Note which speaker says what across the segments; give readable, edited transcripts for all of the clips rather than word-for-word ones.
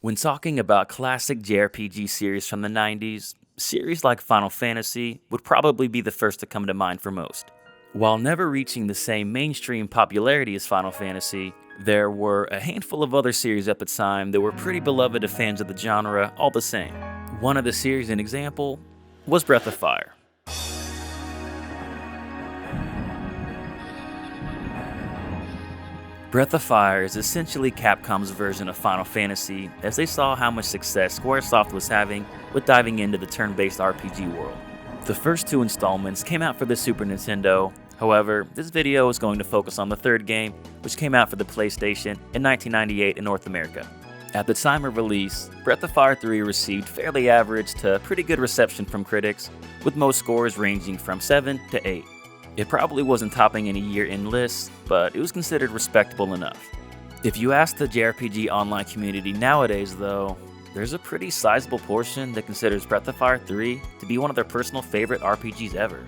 Speaker 1: When talking about classic JRPG series from the 90s, series like Final Fantasy would probably be the first to come to mind for most. While never reaching the same mainstream popularity as Final Fantasy, there were a handful of other series at the time that were pretty beloved to fans of the genre all the same. One of the series, an example, was Breath of Fire. Breath of Fire is essentially Capcom's version of Final Fantasy, as they saw how much success Squaresoft was having with diving into the turn-based RPG world. The first two installments came out for the Super Nintendo, however, this video is going to focus on the third game, which came out for the PlayStation in 1998 in North America. At the time of release, Breath of Fire 3 received fairly average to pretty good reception from critics, with most scores ranging from 7 to 8. It probably wasn't topping any year-end lists, but it was considered respectable enough. If you ask the JRPG online community nowadays though, there's a pretty sizable portion that considers Breath of Fire 3 to be one of their personal favorite RPGs ever.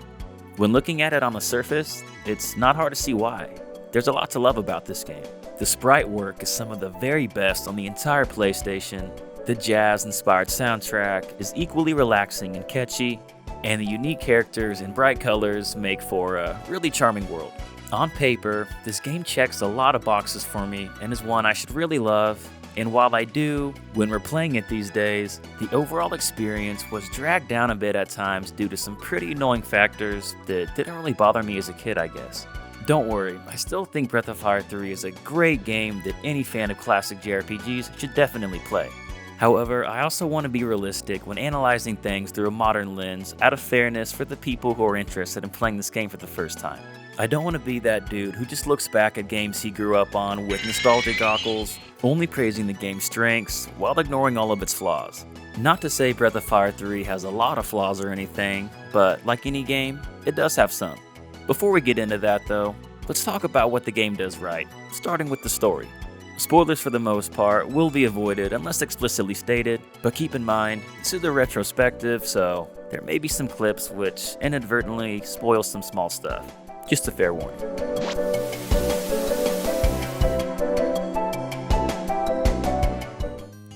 Speaker 1: When looking at it on the surface, it's not hard to see why. There's a lot to love about this game. The sprite work is some of the very best on the entire PlayStation, the jazz-inspired soundtrack is equally relaxing and catchy, and the unique characters and bright colors make for a really charming world. On paper, this game checks a lot of boxes for me and is one I should really love, and while I do, when we're playing it these days, the overall experience was dragged down a bit at times due to some pretty annoying factors that didn't really bother me as a kid, I guess. Don't worry, I still think Breath of Fire 3 is a great game that any fan of classic JRPGs should definitely play. However, I also want to be realistic when analyzing things through a modern lens out of fairness for the people who are interested in playing this game for the first time. I don't want to be that dude who just looks back at games he grew up on with nostalgia goggles, only praising the game's strengths while ignoring all of its flaws. Not to say Breath of Fire 3 has a lot of flaws or anything, but like any game, it does have some. Before we get into that though, let's talk about what the game does right, starting with the story. Spoilers for the most part will be avoided unless explicitly stated, but keep in mind, this is a retrospective, so there may be some clips which inadvertently spoil some small stuff. Just a fair warning.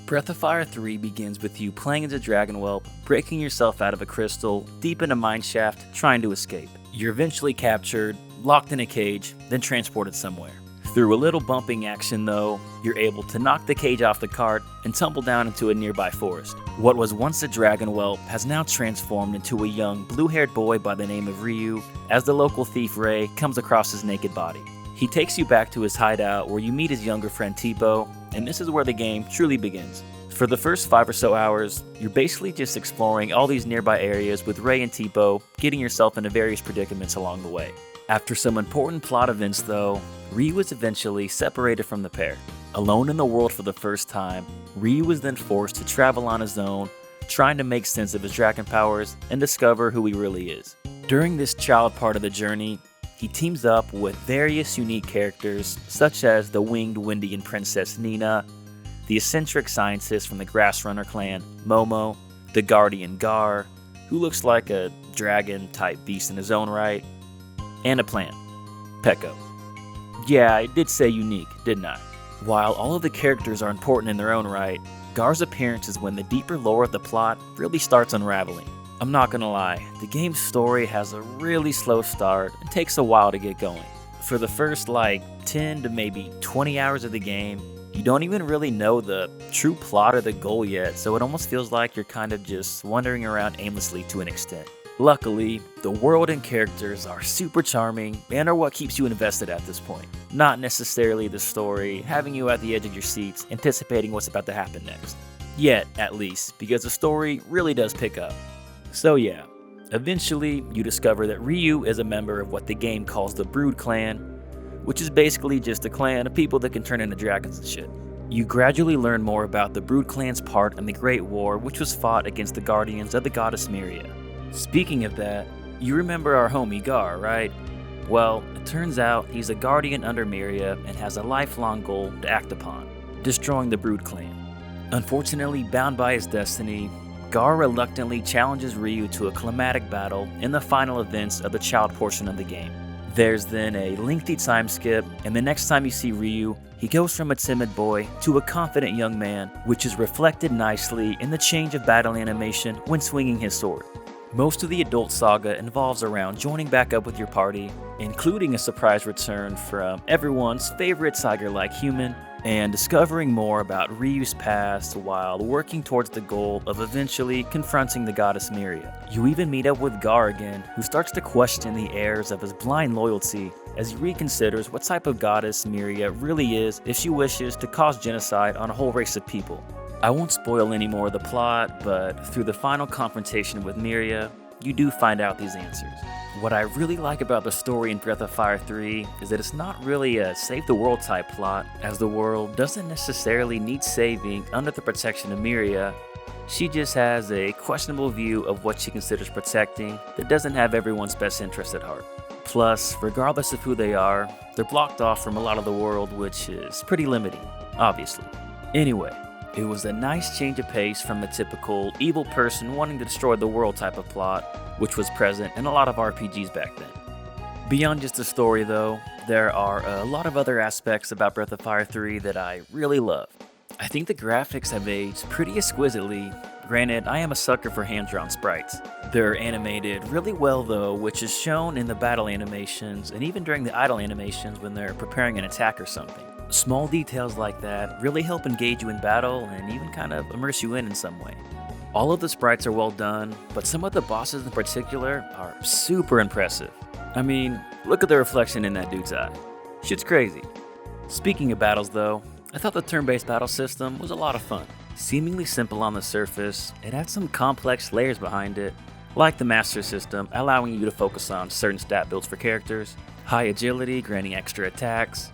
Speaker 1: Breath of Fire 3 begins with you playing as a dragon whelp, breaking yourself out of a crystal, deep in a mineshaft, trying to escape. You're eventually captured, locked in a cage, then transported somewhere. Through a little bumping action though, you're able to knock the cage off the cart and tumble down into a nearby forest. What was once a dragon whelp has now transformed into a young blue-haired boy by the name of Ryu as the local thief Ray comes across his naked body. He takes you back to his hideout where you meet his younger friend Tipo, and this is where the game truly begins. For the first 5 or so hours, you're basically just exploring all these nearby areas with Ray and Tipo, getting yourself into various predicaments along the way. After some important plot events though, Ryu is eventually separated from the pair. Alone in the world for the first time, Ryu is then forced to travel on his own, trying to make sense of his dragon powers and discover who he really is. During this child part of the journey, he teams up with various unique characters such as the winged Windian princess Nina, the eccentric scientist from the Grassrunner clan, Momo, the guardian Gar, who looks like a dragon-type beast in his own right, and a plant, Peko. Yeah, I did say unique, didn't I? While all of the characters are important in their own right, Gar's appearance is when the deeper lore of the plot really starts unraveling. I'm not gonna lie, the game's story has a really slow start and takes a while to get going. For the first 10 to maybe 20 hours of the game, you don't even really know the true plot or the goal yet, so it almost feels like you're kind of just wandering around aimlessly to an extent. Luckily, the world and characters are super charming and are what keeps you invested at this point. Not necessarily the story, having you at the edge of your seats, anticipating what's about to happen next. Yet, at least, because the story really does pick up. So yeah, eventually you discover that Ryu is a member of what the game calls the Brood Clan, which is basically just a clan of people that can turn into dragons and shit. You gradually learn more about the Brood Clan's part in the Great War, which was fought against the guardians of the goddess Myria. Speaking of that, you remember our homie Gar, right? Well, it turns out he's a guardian under Myria and has a lifelong goal to act upon, destroying the Brood Clan. Unfortunately, bound by his destiny, Gar reluctantly challenges Ryu to a climatic battle in the final events of the child portion of the game. There's then a lengthy time skip, and the next time you see Ryu, he goes from a timid boy to a confident young man, which is reflected nicely in the change of battle animation when swinging his sword. Most of the adult saga involves around joining back up with your party, including a surprise return from everyone's favorite tiger-like human, and discovering more about Ryu's past while working towards the goal of eventually confronting the goddess Miria. You even meet up with Gar again, who starts to question the airs of his blind loyalty as he reconsiders what type of goddess Miria really is if she wishes to cause genocide on a whole race of people. I won't spoil any more of the plot, but through the final confrontation with Miria, you do find out these answers. What I really like about the story in Breath of Fire 3 is that it's not really a save the world type plot, as the world doesn't necessarily need saving under the protection of Miria. She just has a questionable view of what she considers protecting that doesn't have everyone's best interest at heart. Plus, regardless of who they are, they're blocked off from a lot of the world, which is pretty limiting, obviously. Anyway, it was a nice change of pace from the typical evil person wanting to destroy the world type of plot, which was present in a lot of RPGs back then. Beyond just the story though, there are a lot of other aspects about Breath of Fire 3 that I really love. I think the graphics have aged pretty exquisitely. Granted, I am a sucker for hand-drawn sprites. They're animated really well though, which is shown in the battle animations and even during the idle animations when they're preparing an attack or something. Small details like that really help engage you in battle and even kind of immerse you in some way. All of the sprites are well done, but some of the bosses in particular are super impressive. I mean, look at the reflection in that dude's eye. Shit's crazy. Speaking of battles though, I thought the turn-based battle system was a lot of fun. Seemingly simple on the surface, it had some complex layers behind it, like the Master System allowing you to focus on certain stat builds for characters, high agility granting extra attacks,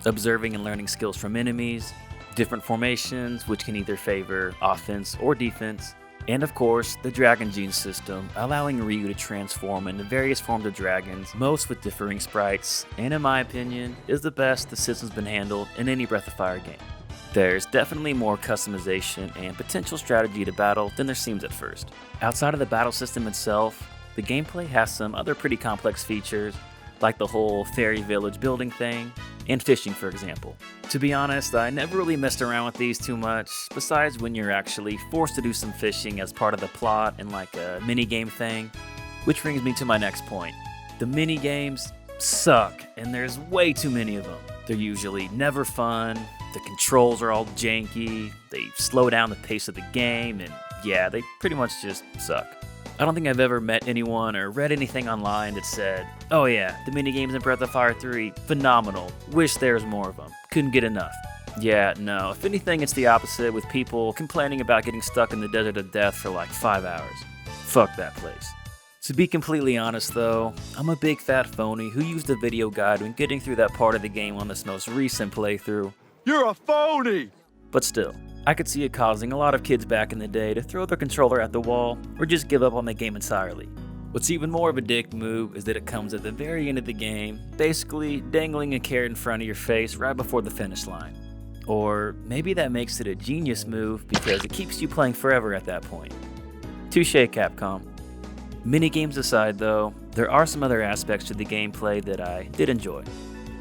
Speaker 1: observing and learning skills from enemies, different formations which can either favor offense or defense, and of course the Dragon Gene system allowing Ryu to transform into various forms of dragons, most with differing sprites, and in my opinion is the best the system's been handled in any Breath of Fire game. There's definitely more customization and potential strategy to battle than there seems at first. Outside of the battle system itself, the gameplay has some other pretty complex features, like the whole fairy village building thing, and fishing for example. To be honest, I never really messed around with these too much, besides when you're actually forced to do some fishing as part of the plot and like a minigame thing. Which brings me to my next point. The minigames suck, and there's way too many of them. They're usually never fun, the controls are all janky, they slow down the pace of the game, and yeah, they pretty much just suck. I don't think I've ever met anyone or read anything online that said, oh yeah, the minigames in Breath of Fire 3, phenomenal, wish there was more of them, couldn't get enough. Yeah, no, if anything it's the opposite, with people complaining about getting stuck in the desert of death for like 5 hours. Fuck that place. To be completely honest though, I'm a big fat phony who used a video guide when getting through that part of the game on this most recent playthrough.
Speaker 2: You're a phony!
Speaker 1: But still, I could see it causing a lot of kids back in the day to throw their controller at the wall or just give up on the game entirely. What's even more of a dick move is that it comes at the very end of the game, basically dangling a carrot in front of your face right before the finish line. Or maybe that makes it a genius move because it keeps you playing forever at that point. Touché, Capcom. Minigames aside though, there are some other aspects to the gameplay that I did enjoy.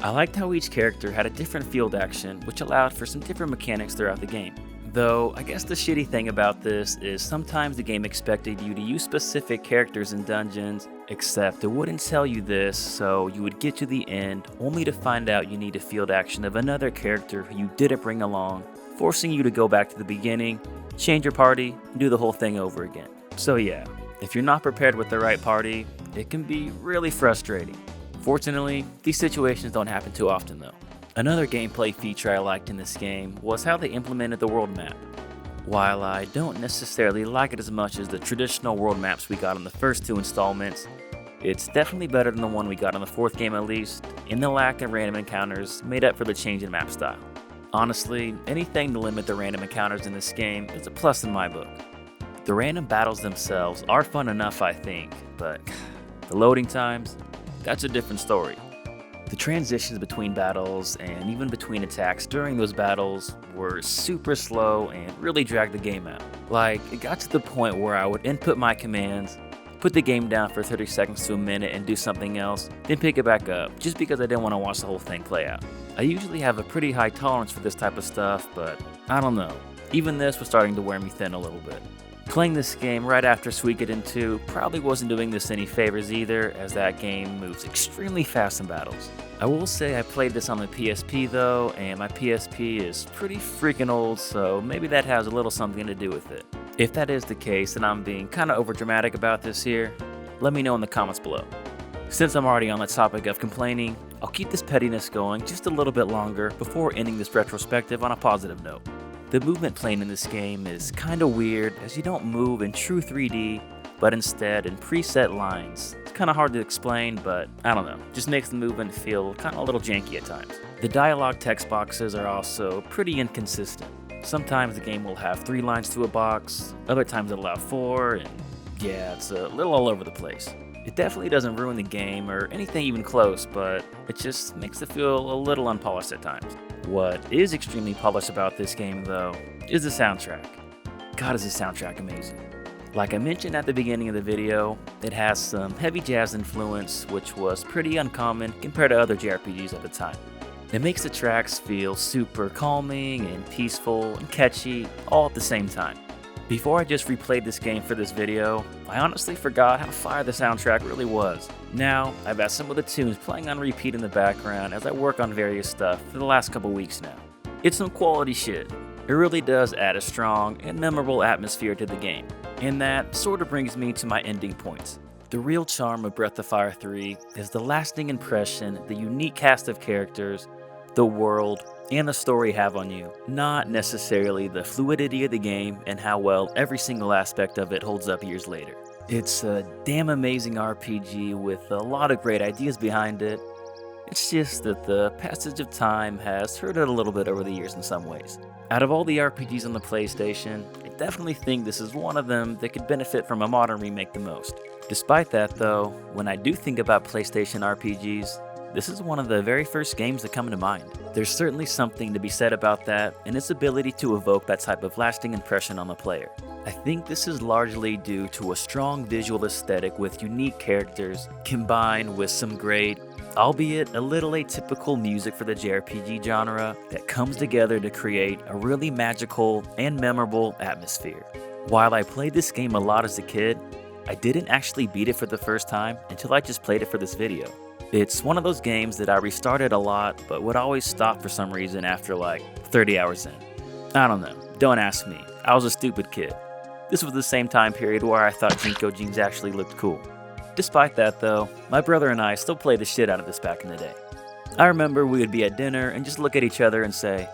Speaker 1: I liked how each character had a different field action, which allowed for some different mechanics throughout the game. Though, I guess the shitty thing about this is sometimes the game expected you to use specific characters in dungeons, except it wouldn't tell you this, so you would get to the end only to find out you need a field action of another character who you didn't bring along, forcing you to go back to the beginning, change your party, and do the whole thing over again. So yeah, if you're not prepared with the right party, it can be really frustrating. Fortunately, these situations don't happen too often though. Another gameplay feature I liked in this game was how they implemented the world map. While I don't necessarily like it as much as the traditional world maps we got in the first 2 installments, it's definitely better than the one we got in the 4th game at least, and the lack of random encounters made up for the change in map style. Honestly, anything to limit the random encounters in this game is a plus in my book. The random battles themselves are fun enough I think, but the loading times, that's a different story. The transitions between battles and even between attacks during those battles were super slow and really dragged the game out. Like, it got to the point where I would input my commands, put the game down for 30 seconds to a minute and do something else, then pick it back up, just because I didn't want to watch the whole thing play out. I usually have a pretty high tolerance for this type of stuff, but I don't know. Even this was starting to wear me thin a little bit. Playing this game right after Suikoden 2 probably wasn't doing this any favors either, as that game moves extremely fast in battles. I will say I played this on the PSP though, and my PSP is pretty freaking old, so maybe that has a little something to do with it. If that is the case and I'm being kinda overdramatic about this here, let me know in the comments below. Since I'm already on the topic of complaining, I'll keep this pettiness going just a little bit longer before ending this retrospective on a positive note. The movement plane in this game is kinda weird, as you don't move in true 3D, but instead in preset lines. It's kinda hard to explain, but I don't know, just makes the movement feel kinda a little janky at times. The dialogue text boxes are also pretty inconsistent. Sometimes the game will have 3 lines to a box, other times it'll have 4, and yeah, it's a little all over the place. It definitely doesn't ruin the game or anything even close, but it just makes it feel a little unpolished at times. What is extremely polished about this game though, is the soundtrack. God, is the soundtrack amazing. Like I mentioned at the beginning of the video, it has some heavy jazz influence, which was pretty uncommon compared to other JRPGs at the time. It makes the tracks feel super calming and peaceful and catchy all at the same time. Before I just replayed this game for this video, I honestly forgot how fire the soundtrack really was. Now, I've got some of the tunes playing on repeat in the background as I work on various stuff for the last couple weeks now. It's some quality shit. It really does add a strong and memorable atmosphere to the game. And that sort of brings me to my ending points. The real charm of Breath of Fire 3 is the lasting impression the unique cast of characters, the world, and the story have on you, not necessarily the fluidity of the game and how well every single aspect of it holds up years later. It's a damn amazing RPG with a lot of great ideas behind it. It's just that the passage of time has hurt it a little bit over the years in some ways. Out of all the RPGs on the PlayStation, I definitely think this is one of them that could benefit from a modern remake the most. Despite that though, when I do think about PlayStation RPGs, this is one of the very first games that come to mind. There's certainly something to be said about that and its ability to evoke that type of lasting impression on the player. I think this is largely due to a strong visual aesthetic with unique characters, combined with some great, albeit a little atypical music for the JRPG genre that comes together to create a really magical and memorable atmosphere. While I played this game a lot as a kid, I didn't actually beat it for the first time until I just played it for this video. It's one of those games that I restarted a lot, but would always stop for some reason after like 30 hours in. I don't know, don't ask me, I was a stupid kid. This was the same time period where I thought Jinko jeans actually looked cool. Despite that though, my brother and I still played the shit out of this back in the day. I remember we would be at dinner and just look at each other and say,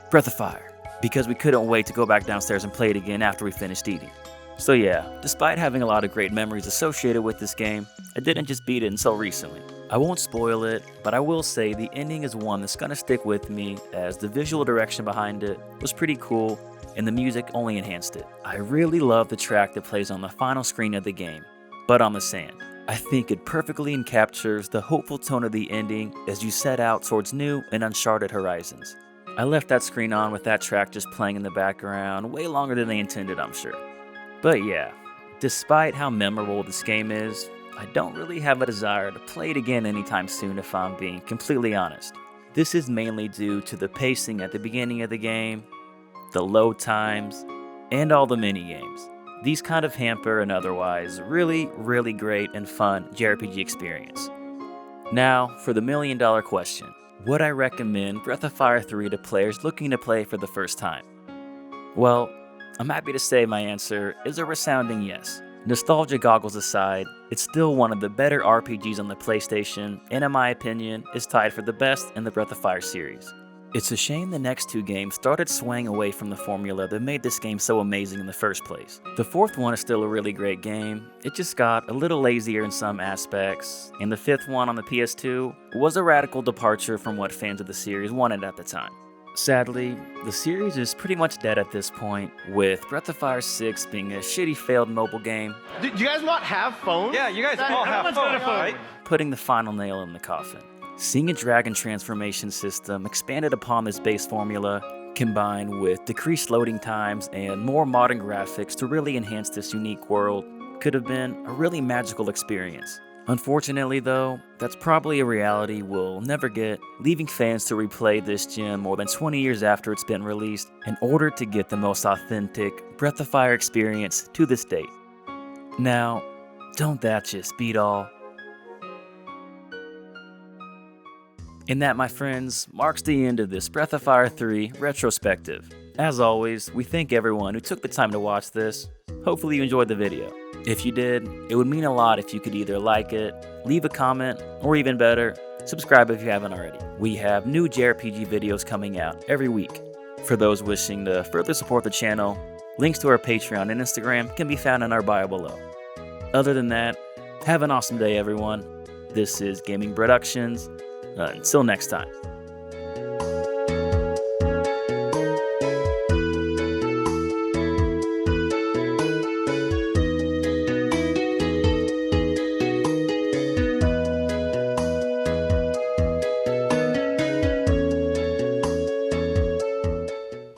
Speaker 1: "Breath of Fire," because we couldn't wait to go back downstairs and play it again after we finished eating. So yeah, despite having a lot of great memories associated with this game, I didn't just beat it until recently. I won't spoil it, but I will say the ending is one that's gonna stick with me, as the visual direction behind it was pretty cool and the music only enhanced it. I really love the track that plays on the final screen of the game, But on the Sand. I think it perfectly encaptures the hopeful tone of the ending as you set out towards new and uncharted horizons. I left that screen on with that track just playing in the background way longer than they intended, I'm sure. But yeah, despite how memorable this game is, I don't really have a desire to play it again anytime soon if I'm being completely honest. This is mainly due to the pacing at the beginning of the game, the load times, and all the mini-games. These kind of hamper an otherwise really great and fun JRPG experience. Now, for the million-dollar question. Would I recommend Breath of Fire 3 to players looking to play for the first time? Well, I'm happy to say my answer is a resounding yes. Nostalgia goggles aside, it's still one of the better RPGs on the PlayStation, and in my opinion, is tied for the best in the Breath of Fire series. It's a shame the next 2 games started swaying away from the formula that made this game so amazing in the first place. The 4th one is still a really great game, it just got a little lazier in some aspects, and the 5th one on the PS2 was a radical departure from what fans of the series wanted at the time. Sadly, the series is pretty much dead at this point, with Breath of Fire 6 being a shitty failed mobile game.
Speaker 2: Do you guys not have phones?
Speaker 3: Yeah, you guys all have phones, right?
Speaker 1: Putting the final nail in the coffin. Seeing a dragon transformation system expanded upon this base formula, combined with decreased loading times and more modern graphics to really enhance this unique world, could have been a really magical experience. Unfortunately though, that's probably a reality we'll never get, leaving fans to replay this gem more than 20 years after it's been released in order to get the most authentic Breath of Fire experience to this date. Now, don't that just beat all? And that, my friends, marks the end of this Breath of Fire 3 retrospective. As always, we thank everyone who took the time to watch this. Hopefully you enjoyed the video. If you did, it would mean a lot if you could either like it, leave a comment, or even better, subscribe if you haven't already. We have new JRPG videos coming out every week. For those wishing to further support the channel, links to our Patreon and Instagram can be found in our bio below. Other than that, have an awesome day everyone. This is Gaming Productions. Until next time.